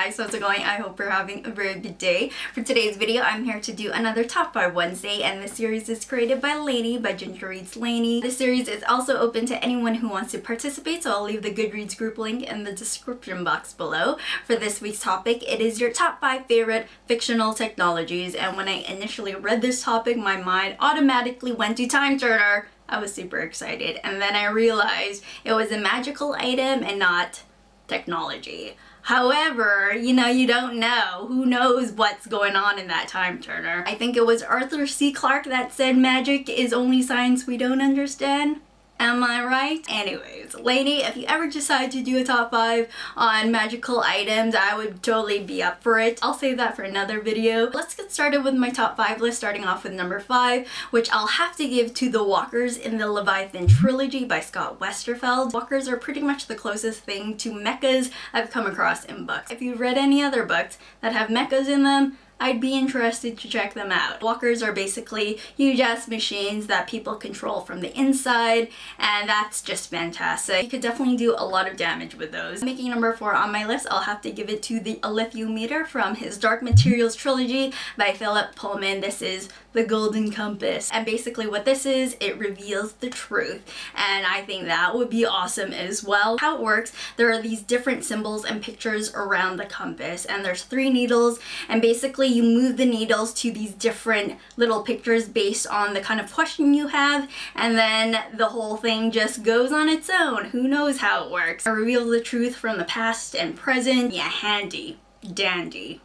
guys, how's it going? I hope you're having a very good day. For today's video, I'm here to do another Top 5 Wednesday, and this series is created by Lainey, by gingerreadslainey. This series is also open to anyone who wants to participate, so I'll leave the Goodreads group link in the description box below. For this week's topic, it is your top 5 favorite fictional technologies, and when I initially read this topic, my mind automatically went to Time Turner. I was super excited, and then I realized it was a magical item and not technology. However, you don't know. Who knows what's going on in that Time Turner? I think it was Arthur C. Clarke that said magic is only science we don't understand. Am I right? Anyways, Lainey, if you ever decide to do a top 5 on magical items, I would totally be up for it. I'll save that for another video. Let's get started with my top 5 list, starting off with number 5, which I'll have to give to the walkers in the Leviathan trilogy by Scott Westerfeld. Walkers are pretty much the closest thing to mechas I've come across in books. If you've read any other books that have mechas in them, I'd be interested to check them out. Walkers are basically huge-ass machines that people control from the inside, and that's just fantastic. You could definitely do a lot of damage with those. Making number 4 on my list, I'll have to give it to the Alethiometer from his Dark Materials trilogy by Philip Pullman. This is the Golden Compass, and basically what this is, it reveals the truth, and I think that would be awesome as well. How it works, there are these different symbols and pictures around the compass, and there's 3 needles, and basically you move the needles to these different little pictures based on the kind of question you have, and then the whole thing just goes on its own. Who knows how it works? I reveal the truth from the past and present. Yeah, handy dandy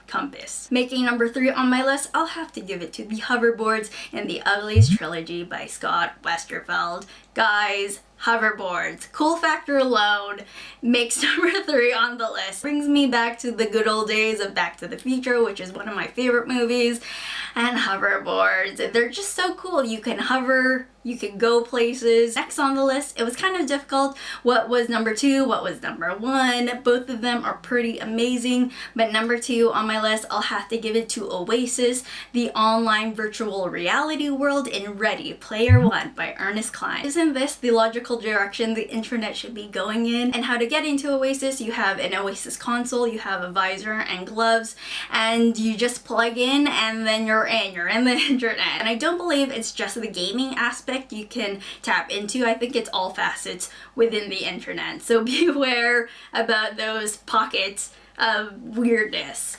compass. Making number 3 on my list, I'll have to give it to the Hoverboards in the Uglies trilogy by Scott Westerfeld. Guys, Hoverboards. Cool factor alone makes number 3 on the list. Brings me back to the good old days of Back to the Future, which is one of my favorite movies, and hoverboards. They're just so cool. You can hover, you can go places. Next on the list, it was kind of difficult. What was number 2? What was number 1? Both of them are pretty amazing, but number 2 on my list, I'll have to give it to Oasis, the online virtual reality world in Ready Player One by Ernest Cline. Isn't this the logical direction the internet should be going in? And how to get into Oasis, you have an Oasis console, you have a visor and gloves, and you just plug in and then you're in the internet. And I don't believe it's just the gaming aspect you can tap into. I think it's all facets within the internet, so beware about those pockets of weirdness.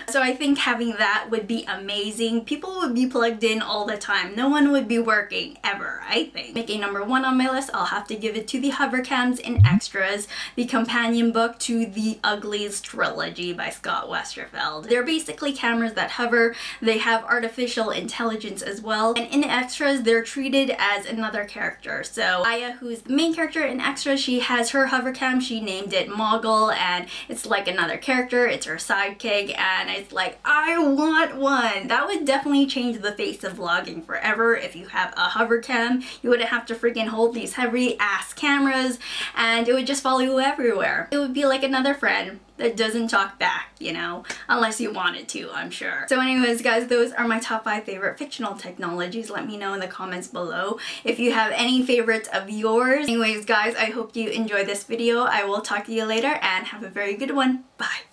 So I think having that would be amazing. People would be plugged in all the time. No one would be working ever, I think. Making number 1 on my list, I'll have to give it to the HoverCams in Extras, the companion book to the Uglies trilogy by Scott Westerfeld. They're basically cameras that hover. They have artificial intelligence as well. And in Extras, they're treated as another character. So Aya, who's the main character in Extras, she has her HoverCam. She named it Moggle, and it's like another character. It's her sidekick. And it's like, I want one. That would definitely change the face of vlogging forever. If you have a HoverCam, you wouldn't have to freaking hold these heavy ass cameras, and it would just follow you everywhere. It would be like another friend that doesn't talk back, unless you wanted to, I'm sure. So anyways, guys, those are my top 5 favorite fictional technologies. Let me know in the comments below if you have any favorites of yours. Anyways, guys, I hope you enjoyed this video. I will talk to you later, and have a very good one. Bye.